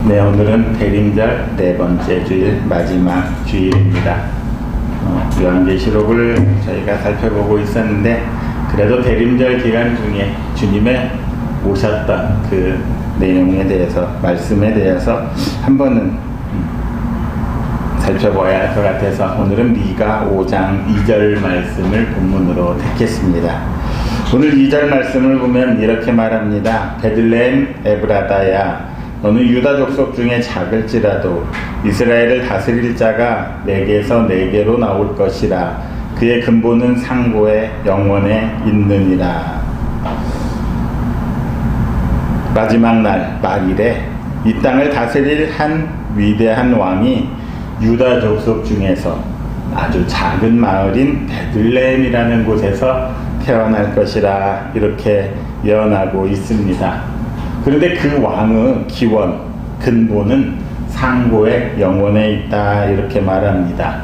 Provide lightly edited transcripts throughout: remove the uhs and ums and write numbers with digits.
네, 오늘은 대림절 네 번째 주일, 마지막 주일입니다. 요한계시록을 저희가 살펴보고 있었는데, 그래도 대림절 기간 중에 주님의 오셨던 그 내용에 대해서, 말씀에 대해서 한 번은 살펴봐야 할 것 같아서 오늘은 미가 5장 2절 말씀을 본문으로 택했습니다. 오늘 2절 말씀을 보면 이렇게 말합니다. 베들레헴 에브라다야, 너는 유다 족속 중에 작을지라도 이스라엘을 다스릴 자가 내게서 내게로 나올 것이라. 그의 근본은 상고에 영원에 있느니라. 마지막 날 말일에 이 땅을 다스릴 한 위대한 왕이 유다 족속 중에서 아주 작은 마을인 베들레헴이라는 곳에서 태어날 것이라, 이렇게 예언하고 있습니다. 그런데 그 왕의 기원, 근본은 상고에 영원에 있다, 이렇게 말합니다.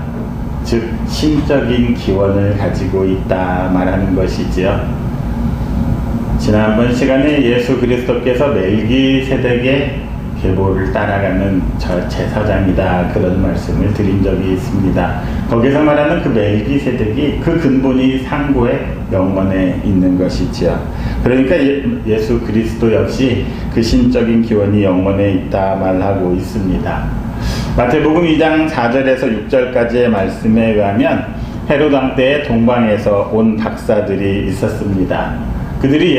즉 신적인 기원을 가지고 있다 말하는 것이지요. 지난번 시간에 예수 그리스도께서 멜기세덱의 계보를 따라가는 저 제사장이다, 그런 말씀을 드린 적이 있습니다. 거기서 말하는 그 멜기세덱이 그 근본이 상고에 영원에 있는 것이지요. 그러니까 예수 그리스도 역시 그 신적인 기원이 영원에 있다 말하고 있습니다. 마태복음 2장 4절에서 6절까지의 말씀에 의하면 헤롯 왕 때에 동방에서 온 박사들이 있었습니다. 그들이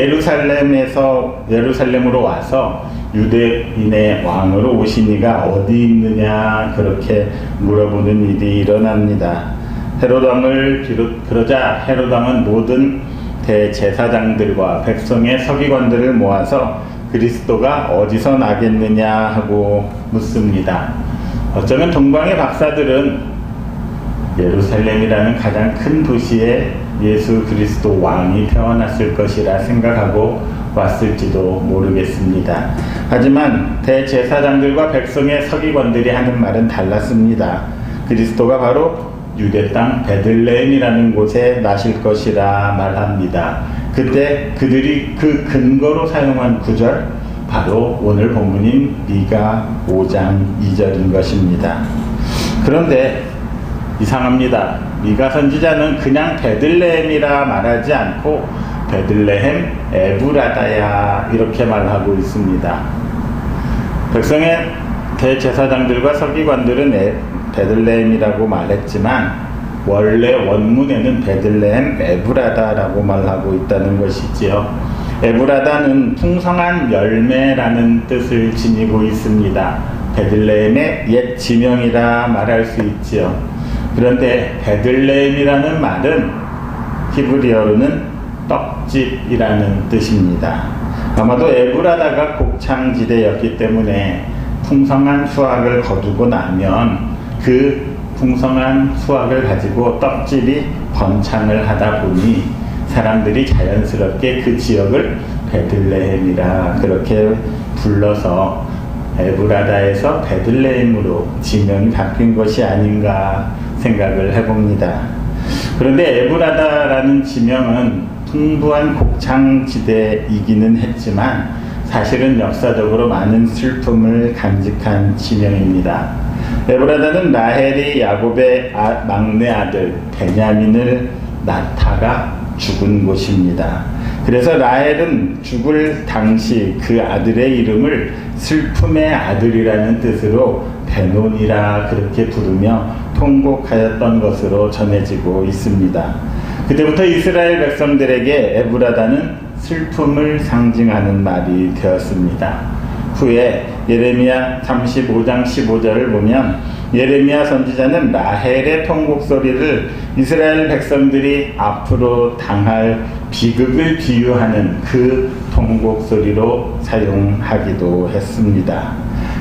예루살렘으로 와서 유대인의 왕으로 오시니가 어디 있느냐, 그렇게 물어보는 일이 일어납니다. 그러자 헤롯 왕은 모든 대제사장들과 백성의 서기관들을 모아서 그리스도가 어디서 나겠느냐 하고 묻습니다. 어쩌면 동방의 박사들은 예루살렘이라는 가장 큰 도시에 예수 그리스도 왕이 태어났을 것이라 생각하고 왔을지도 모르겠습니다. 하지만 대제사장들과 백성의 서기관들이 하는 말은 달랐습니다. 그리스도가 바로 유대 땅 베들레헴이라는 곳에 나실 것이라 말합니다. 그때 그들이 그 근거로 사용한 구절, 바로 오늘 본문인 미가 5장 2절인 것입니다. 그런데 이상합니다. 미가 선지자는 그냥 베들레헴이라 말하지 않고 베들레헴 에브라다야, 이렇게 말하고 있습니다. 백성의 대제사장들과 서기관들은 베들레헴이라고 말했지만 원래 원문에는 베들레헴 에브라다라고 말하고 있다는 것이지요. 에브라다는 풍성한 열매라는 뜻을 지니고 있습니다. 베들레헴의 옛 지명이라 말할 수 있지요. 그런데 베들레헴이라는 말은 히브리어로는 떡집이라는 뜻입니다. 아마도 에브라다가 곡창지대였기 때문에 풍성한 수확을 거두고 나면 그 풍성한 수확을 가지고 떡집이 번창을 하다 보니 사람들이 자연스럽게 그 지역을 베들레헴이라 그렇게 불러서 에브라다에서 베들레헴으로 지명이 바뀐 것이 아닌가 생각을 해봅니다. 그런데 에브라다라는 지명은 풍부한 곡창지대이기는 했지만 사실은 역사적으로 많은 슬픔을 간직한 지명입니다. 에브라다는 라헬이 야곱의 막내 아들 베냐민을 낳다가 죽은 곳입니다. 그래서 라헬은 죽을 당시 그 아들의 이름을 슬픔의 아들이라는 뜻으로 베논이라 그렇게 부르며 통곡하였던 것으로 전해지고 있습니다. 그때부터 이스라엘 백성들에게 에브라다는 슬픔을 상징하는 말이 되었습니다. 후에 예레미야 35장 15절을 보면 예레미야 선지자는 라헬의 통곡 소리를 이스라엘 백성들이 앞으로 당할 비극을 비유하는 그 통곡 소리로 사용하기도 했습니다.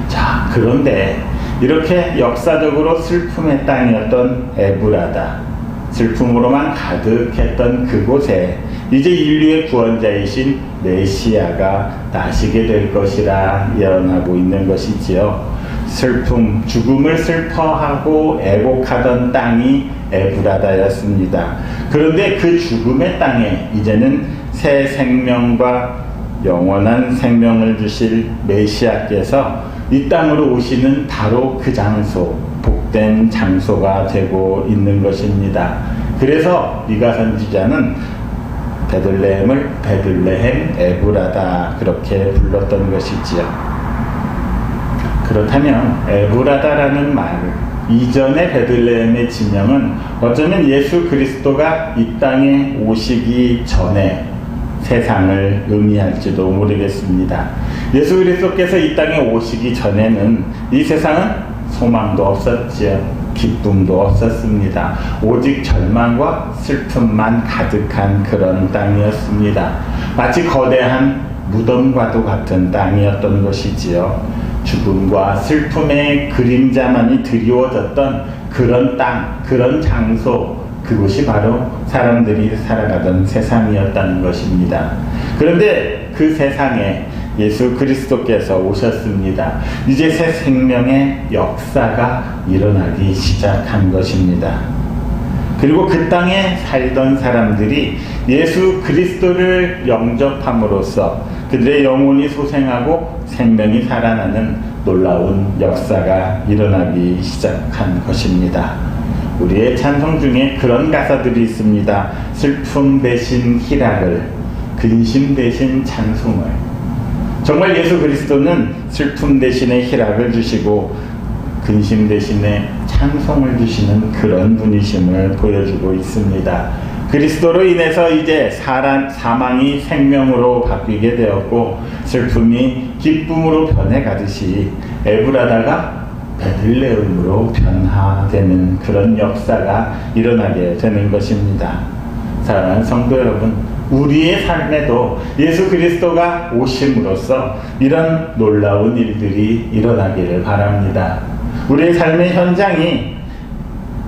자, 그런데 이렇게 역사적으로 슬픔의 땅이었던 에브라다, 슬픔으로만 가득했던 그곳에 이제 인류의 구원자이신 메시아가 나시게 될 것이라 예언하고 있는 것이지요. 슬픔, 죽음을 슬퍼하고 애곡하던 땅이 에브라다였습니다. 그런데 그 죽음의 땅에 이제는 새 생명과 영원한 생명을 주실 메시아께서 이 땅으로 오시는 바로 그 장소, 복된 장소가 되고 있는 것입니다. 그래서 미가 선지자는 베들레헴을 베들레헴 에브라다 그렇게 불렀던 것이지요. 그렇다면 에브라다라는 말, 이전의 베들레헴의 지명은 어쩌면 예수 그리스도가 이 땅에 오시기 전에 세상을 의미할지도 모르겠습니다. 예수 그리스도께서 이 땅에 오시기 전에는 이 세상은 소망도 없었지요. 기쁨도 없었습니다. 오직 절망과 슬픔만 가득한 그런 땅이었습니다. 마치 거대한 무덤과도 같은 땅이었던 것이지요. 죽음과 슬픔의 그림자만이 드리워졌던 그런 땅, 그런 장소, 그곳이 바로 사람들이 살아가던 세상이었다는 것입니다. 그런데 그 세상에 예수 그리스도께서 오셨습니다. 이제 새 생명의 역사가 일어나기 시작한 것입니다. 그리고 그 땅에 살던 사람들이 예수 그리스도를 영접함으로써 그들의 영혼이 소생하고 생명이 살아나는 놀라운 역사가 일어나기 시작한 것입니다. 우리의 찬송 중에 그런 가사들이 있습니다. 슬픔 대신 희락을, 근심 대신 찬송을. 정말 예수 그리스도는 슬픔 대신에 희락을 주시고 근심 대신에 찬송을 주시는 그런 분이심을 보여주고 있습니다. 그리스도로 인해서 이제 사망이 생명으로 바뀌게 되었고 슬픔이 기쁨으로 변해가듯이 에브라다가 베들레헴으로 변화되는 그런 역사가 일어나게 되는 것입니다. 사랑하는 성도 여러분, 우리의 삶에도 예수 그리스도가 오심으로써 이런 놀라운 일들이 일어나기를 바랍니다. 우리의 삶의 현장이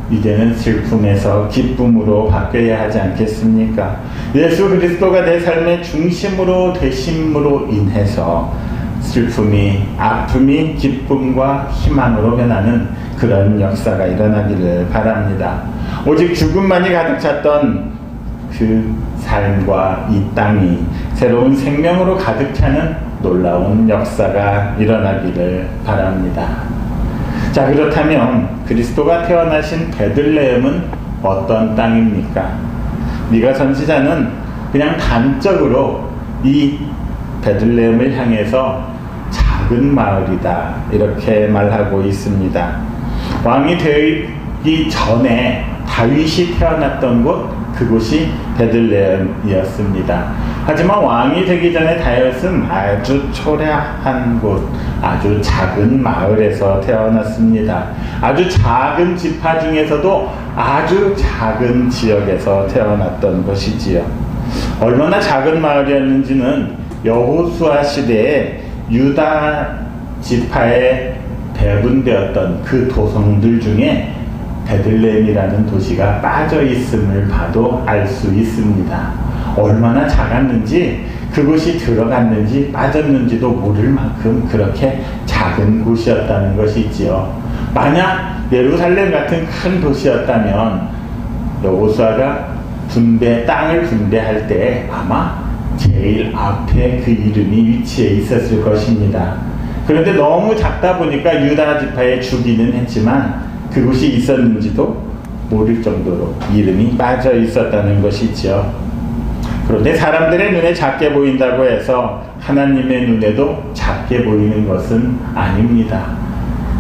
이제는 슬픔에서 기쁨으로 바뀌어야 하지 않겠습니까? 예수 그리스도가 내 삶의 중심으로 되심으로 인해서 슬픔이, 아픔이 기쁨과 희망으로 변하는 그런 역사가 일어나기를 바랍니다. 오직 죽음만이 가득 찼던 그 삶과 이 땅이 새로운 생명으로 가득 차는 놀라운 역사가 일어나기를 바랍니다. 자, 그렇다면 그리스도가 태어나신 베들레헴은 어떤 땅입니까? 미가 선지자는 그냥 단적으로 이 베들레헴을 향해서 작은 마을이다 이렇게 말하고 있습니다. 왕이 되기 전에 다윗이 태어났던 곳, 그곳이 베들레헴이었습니다. 하지만 왕이 되기 전에 다윗은 아주 초라한 곳, 아주 작은 마을에서 태어났습니다. 아주 작은 지파 중에서도 아주 작은 지역에서 태어났던 것이지요. 얼마나 작은 마을이었는지는 여호수아 시대에 유다 지파에 배분되었던 그 도성들 중에 베들레헴이라는 도시가 빠져 있음을 봐도 알 수 있습니다. 얼마나 작았는지, 그곳이 들어갔는지 빠졌는지도 모를 만큼 그렇게 작은 곳이었다는 것이지요. 만약 예루살렘 같은 큰 도시였다면 여호수아가 땅을 분배할 때 아마 제일 앞에 그 이름이 위치해 있었을 것입니다. 그런데 너무 작다 보니까 유다 지파에 주기는 했지만 그곳이 있었는지도 모를 정도로 이름이 빠져 있었다는 것이죠. 그런데 사람들의 눈에 작게 보인다고 해서 하나님의 눈에도 작게 보이는 것은 아닙니다.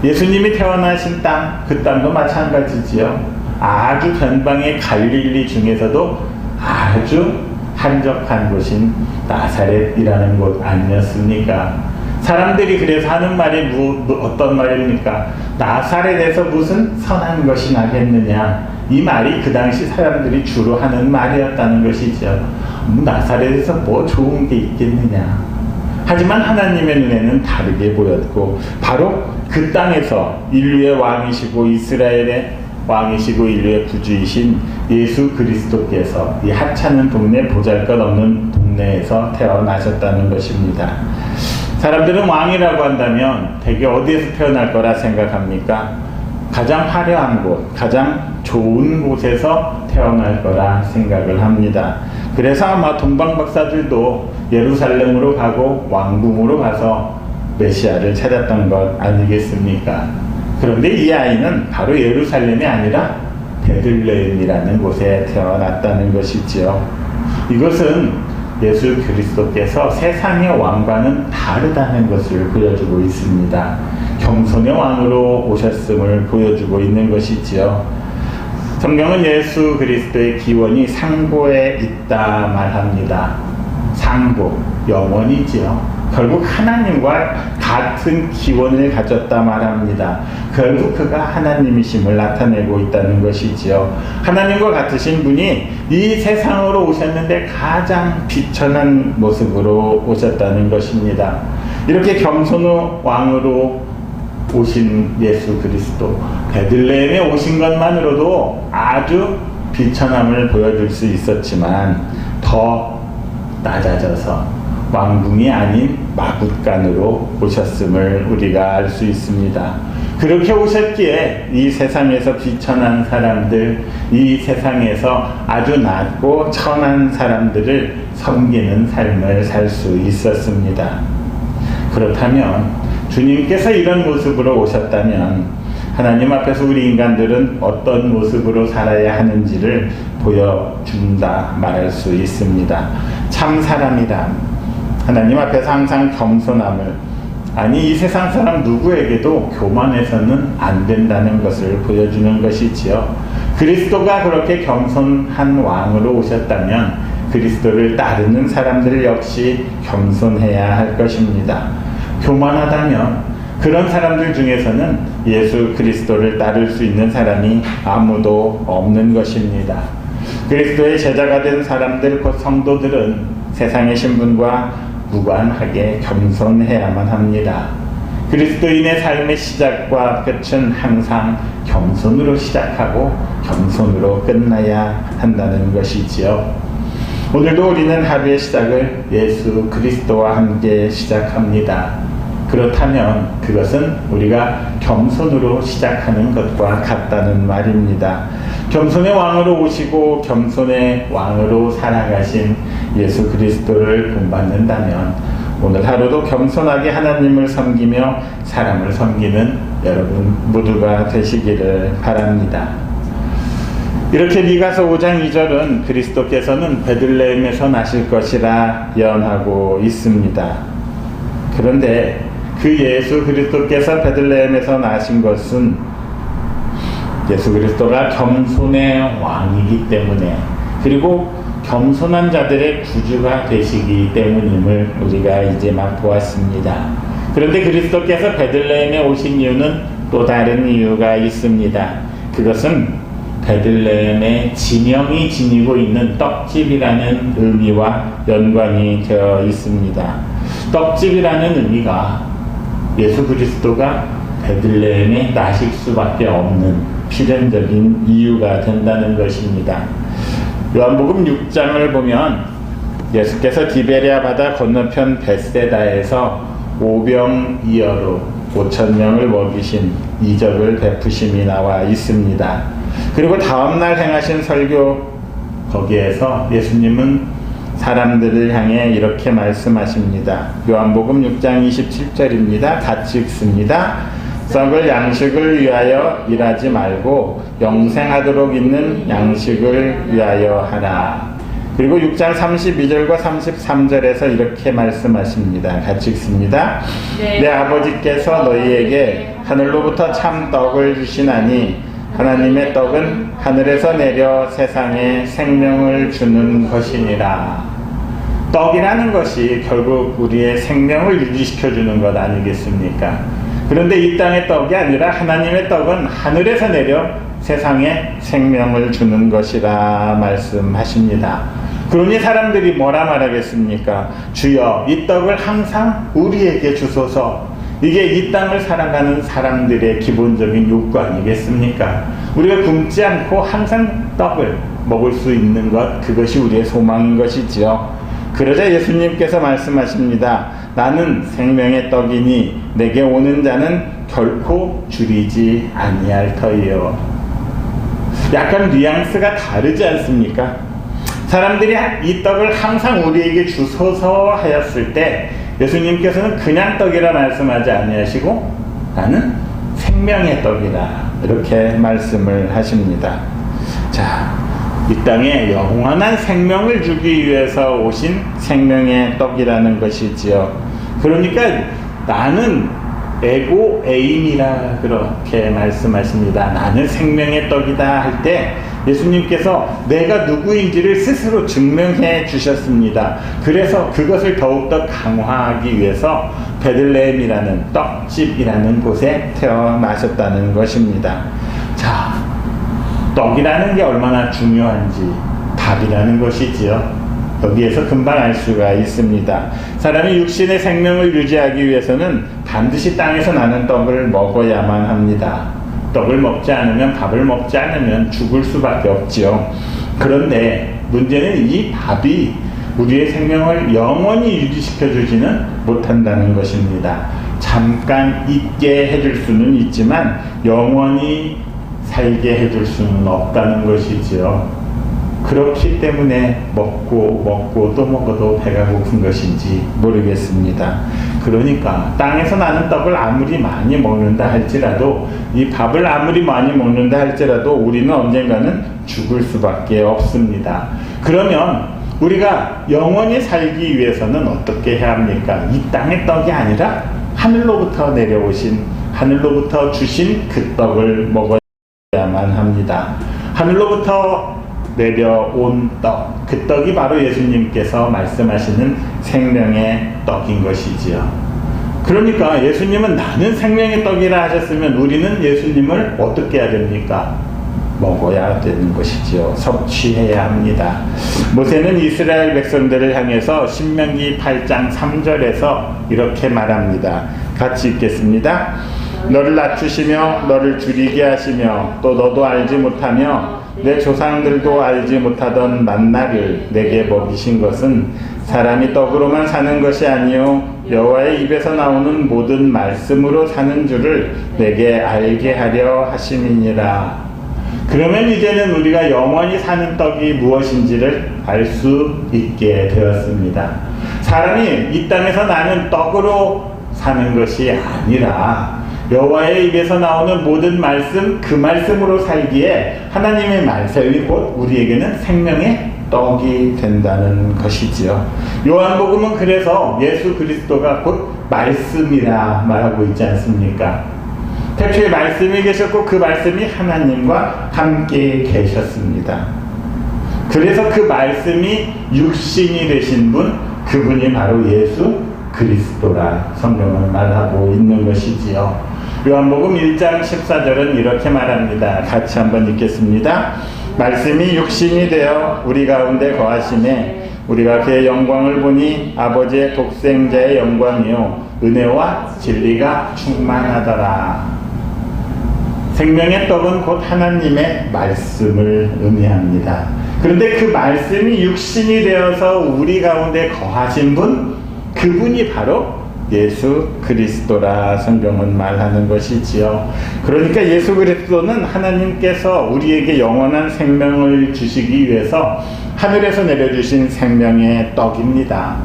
예수님이 태어나신 땅, 그 땅도 마찬가지지요. 아주 변방의 갈릴리 중에서도 아주 한적한 곳인 나사렛이라는 곳 아니었습니까? 사람들이 그래서 하는 말이 어떤 말입니까? 나사렛에서 무슨 선한 것이 나겠느냐? 이 말이 그 당시 사람들이 주로 하는 말이었다는 것이죠. 나사렛에서 뭐 좋은 게 있겠느냐? 하지만 하나님의 눈에는 다르게 보였고 바로 그 땅에서 인류의 왕이시고 이스라엘의 왕이시고 인류의 구주이신 예수 그리스도께서 이 하찮은 동네, 보잘것없는 동네에서 태어나셨다는 것입니다. 사람들은 왕이라고 한다면 대개 어디에서 태어날 거라 생각합니까? 가장 화려한 곳, 가장 좋은 곳에서 태어날 거라 생각을 합니다. 그래서 아마 동방박사들도 예루살렘으로 가고 왕궁으로 가서 메시아를 찾았던 것 아니겠습니까? 그런데 이 아이는 바로 예루살렘이 아니라 베들레헴이라는 곳에 태어났다는 것이지요. 이것은 예수 그리스도께서 세상의 왕과는 다르다는 것을 보여주고 있습니다. 겸손의 왕으로 오셨음을 보여주고 있는 것이지요. 성경은 예수 그리스도의 기원이 상고에 있다 말합니다. 상고, 영원이지요. 결국 하나님과 같은 기원을 가졌다 말합니다. 결국 그가 하나님이심을 나타내고 있다는 것이지요. 하나님과 같으신 분이 이 세상으로 오셨는데 가장 비천한 모습으로 오셨다는 것입니다. 이렇게 겸손의 왕으로 오신 예수 그리스도, 베들레헴에 오신 것만으로도 아주 비천함을 보여줄 수 있었지만 더 낮아져서 왕궁이 아닌 마굿간으로 오셨음을 우리가 알 수 있습니다. 그렇게 오셨기에 이 세상에서 비천한 사람들, 이 세상에서 아주 낮고 천한 사람들을 섬기는 삶을 살 수 있었습니다. 그렇다면 주님께서 이런 모습으로 오셨다면 하나님 앞에서 우리 인간들은 어떤 모습으로 살아야 하는지를 보여준다 말할 수 있습니다. 참 사람이란 하나님 앞에서 항상 겸손함을, 아니 이 세상 사람 누구에게도 교만해서는 안 된다는 것을 보여주는 것이지요. 그리스도가 그렇게 겸손한 왕으로 오셨다면 그리스도를 따르는 사람들 역시 겸손해야 할 것입니다. 교만하다면 그런 사람들 중에서는 예수 그리스도를 따를 수 있는 사람이 아무도 없는 것입니다. 그리스도의 제자가 된 사람들, 곧 성도들은 세상의 신분과 무관하게 겸손해야만 합니다. 그리스도인의 삶의 시작과 끝은 항상 겸손으로 시작하고 겸손으로 끝나야 한다는 것이지요. 오늘도 우리는 하루의 시작을 예수 그리스도와 함께 시작합니다. 그렇다면 그것은 우리가 겸손으로 시작하는 것과 같다는 말입니다. 겸손의 왕으로 오시고 겸손의 왕으로 살아가신 예수 그리스도를 본받는다면 오늘 하루도 겸손하게 하나님을 섬기며 사람을 섬기는 여러분 모두가 되시기를 바랍니다. 이렇게 미가서 5장 2절은 그리스도께서는 베들레헴에서 나실 것이라 예언하고 있습니다. 그런데 그 예수 그리스도께서 베들레헴에서 나신 것은 예수 그리스도가 겸손의 왕이기 때문에, 그리고 겸손한 자들의 구주가 되시기 때문임을 우리가 이제 막 보았습니다. 그런데 그리스도께서 베들레헴에 오신 이유는 또 다른 이유가 있습니다. 그것은 베들레헴의 진영이 지니고 있는 떡집이라는 의미와 연관이 되어 있습니다. 떡집이라는 의미가 예수 그리스도가 베들레헴에 나실 수밖에 없는 필연적인 이유가 된다는 것입니다. 요한복음 6장을 보면 예수께서 디베랴 바다 건너편 벳세다에서 오병이어로 5,000명을 먹이신 이적을 베푸심이 나와 있습니다. 그리고 다음날 행하신 설교, 거기에서 예수님은 사람들을 향해 이렇게 말씀하십니다. 요한복음 6장 27절입니다. 같이 읽습니다. 썩을 양식을 위하여 일하지 말고 영생하도록 있는 양식을 위하여 하라. 그리고 6장 32절과 33절에서 이렇게 말씀하십니다. 같이 읽습니다. 내 아버지께서 너희에게 하늘로부터 참 떡을 주시나니 하나님의 떡은 하늘에서 내려 세상에 생명을 주는 것이니라. 떡이라는 것이 결국 우리의 생명을 유지시켜주는 것 아니겠습니까? 그런데 이 땅의 떡이 아니라 하나님의 떡은 하늘에서 내려 세상에 생명을 주는 것이라 말씀하십니다. 그러니 사람들이 뭐라 말하겠습니까? 주여, 이 떡을 항상 우리에게 주소서. 이게 이 땅을 살아가는 사람들의 기본적인 욕구 아니겠습니까? 우리가 굶지 않고 항상 떡을 먹을 수 있는 것, 그것이 우리의 소망인 것이지요. 그러자 예수님께서 말씀하십니다. 나는 생명의 떡이니 내게 오는 자는 결코 줄이지 아니할 터이요. 약간 뉘앙스가 다르지 않습니까? 사람들이 이 떡을 항상 우리에게 주소서 하였을 때 예수님께서는 그냥 떡이라 말씀하지 아니하시고 나는 생명의 떡이라 이렇게 말씀을 하십니다. 자, 이 땅에 영원한 생명을 주기 위해서 오신 생명의 떡이라는 것이지요. 그러니까 나는 에고 에임이라 그렇게 말씀하십니다. 나는 생명의 떡이다 할 때 예수님께서 내가 누구인지를 스스로 증명해 주셨습니다. 그래서 그것을 더욱더 강화하기 위해서 베들레헴이라는 떡집이라는 곳에 태어나셨다는 것입니다. 자, 떡이라는 게 얼마나 중요한지 밥이라는 것이지요. 여기에서 금방 알 수가 있습니다. 사람이 육신의 생명을 유지하기 위해서는 반드시 땅에서 나는 떡을 먹어야만 합니다. 떡을 먹지 않으면, 밥을 먹지 않으면 죽을 수밖에 없지요. 그런데 문제는 이 밥이 우리의 생명을 영원히 유지시켜 주지는 못한다는 것입니다. 잠깐 있게 해줄 수는 있지만 영원히 살게 해줄 수는 없다는 것이지요. 그렇기 때문에 먹고 또 먹어도 배가 고픈 것인지 모르겠습니다. 그러니까 땅에서 나는 떡을 아무리 많이 먹는다 할지라도, 이 밥을 아무리 많이 먹는다 할지라도 우리는 언젠가는 죽을 수밖에 없습니다. 그러면 우리가 영원히 살기 위해서는 어떻게 해야 합니까? 이 땅의 떡이 아니라 하늘로부터 내려오신, 하늘로부터 주신 그 떡을 먹어야만 합니다. 하늘로부터 내려온 떡, 그 떡이 바로 예수님께서 말씀하시는 생명의 떡인 것이지요. 그러니까 예수님은 나는 생명의 떡이라 하셨으면 우리는 예수님을 어떻게 해야 됩니까? 먹어야 되는 것이지요. 섭취해야 합니다. 모세는 이스라엘 백성들을 향해서 신명기 8장 3절에서 이렇게 말합니다. 같이 읽겠습니다. 너를 낮추시며 너를 줄이게 하시며 또 너도 알지 못하며 내 조상들도 알지 못하던 만나를 내게 먹이신 것은 사람이 떡으로만 사는 것이 아니요 여호와의 입에서 나오는 모든 말씀으로 사는 줄을 내게 알게 하려 하심이니라. 그러면 이제는 우리가 영원히 사는 떡이 무엇인지를 알 수 있게 되었습니다. 사람이 이 땅에서 나는 떡으로 사는 것이 아니라 여호와의 입에서 나오는 모든 말씀, 그 말씀으로 살기에 하나님의 말씀이 곧 우리에게는 생명의 떡이 된다는 것이지요. 요한복음은 그래서 예수 그리스도가 곧 말씀이라 말하고 있지 않습니까? 태초에 말씀이 계셨고 그 말씀이 하나님과 함께 계셨습니다. 그래서 그 말씀이 육신이 되신 분, 그분이 바로 예수 그리스도라 성경은 말하고 있는 것이지요. 요한복음 1장 14절은 이렇게 말합니다. 같이 한번 읽겠습니다. 말씀이 육신이 되어 우리 가운데 거하심에 우리가 그의 영광을 보니 아버지의 독생자의 영광이요 은혜와 진리가 충만하더라. 생명의 떡은 곧 하나님의 말씀을 의미합니다. 그런데 그 말씀이 육신이 되어서 우리 가운데 거하신 분, 그분이 바로 예수 그리스도라 성경은 말하는 것이지요. 그러니까 예수 그리스도는 하나님께서 우리에게 영원한 생명을 주시기 위해서 하늘에서 내려주신 생명의 떡입니다.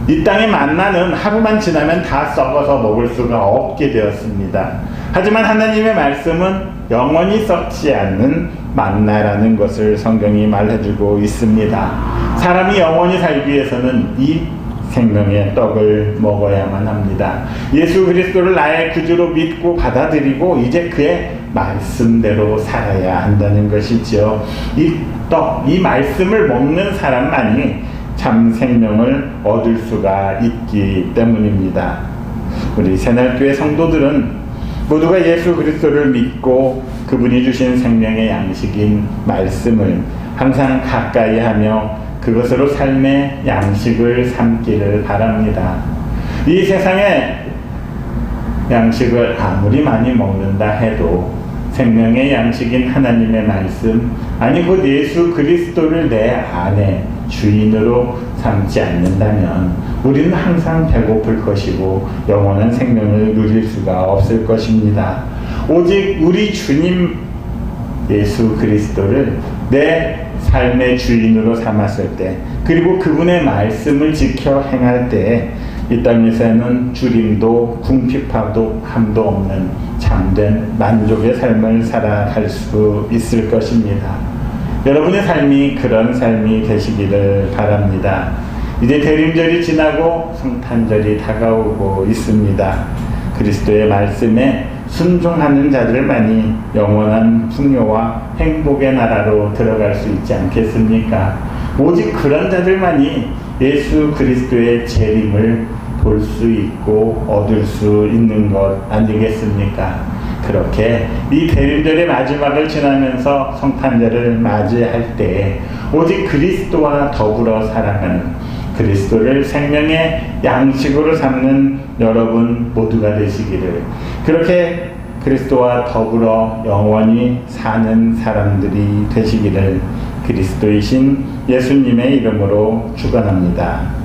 이 땅의 만나는 하루만 지나면 다 썩어서 먹을 수가 없게 되었습니다. 하지만 하나님의 말씀은 영원히 썩지 않는 만나라는 것을 성경이 말해주고 있습니다. 사람이 영원히 살기 위해서는 이 생명의 떡을 먹어야만 합니다. 예수 그리스도를 나의 구주로 믿고 받아들이고 이제 그의 말씀대로 살아야 한다는 것이지요. 이 떡, 이 말씀을 먹는 사람만이 참 생명을 얻을 수가 있기 때문입니다. 우리 새날교회 성도들은 모두가 예수 그리스도를 믿고 그분이 주신 생명의 양식인 말씀을 항상 가까이 하며 그것으로 삶의 양식을 삼기를 바랍니다. 이 세상에 양식을 아무리 많이 먹는다 해도 생명의 양식인 하나님의 말씀, 아니 곧 예수 그리스도를 내 안에 주인으로 삼지 않는다면 우리는 항상 배고플 것이고 영원한 생명을 누릴 수가 없을 것입니다. 오직 우리 주님 예수 그리스도를 내 삶의 주인으로 삼았을 때, 그리고 그분의 말씀을 지켜 행할 때 이 땅에서는 주림도 궁핍함도 함도 없는 참된 만족의 삶을 살아갈 수 있을 것입니다. 여러분의 삶이 그런 삶이 되시기를 바랍니다. 이제 대림절이 지나고 성탄절이 다가오고 있습니다. 그리스도의 말씀에 순종하는 자들만이 영원한 풍요와 행복의 나라로 들어갈 수 있지 않겠습니까? 오직 그런 자들만이 예수 그리스도의 재림을 볼 수 있고 얻을 수 있는 것 아니겠습니까? 그렇게 이 대림절의 마지막을 지나면서 성탄절을 맞이할 때 오직 그리스도와 더불어 살아가는, 그리스도를 생명의 양식으로 삼는 여러분 모두가 되시기를, 그렇게 그리스도와 더불어 영원히 사는 사람들이 되시기를 그리스도이신 예수님의 이름으로 축원합니다.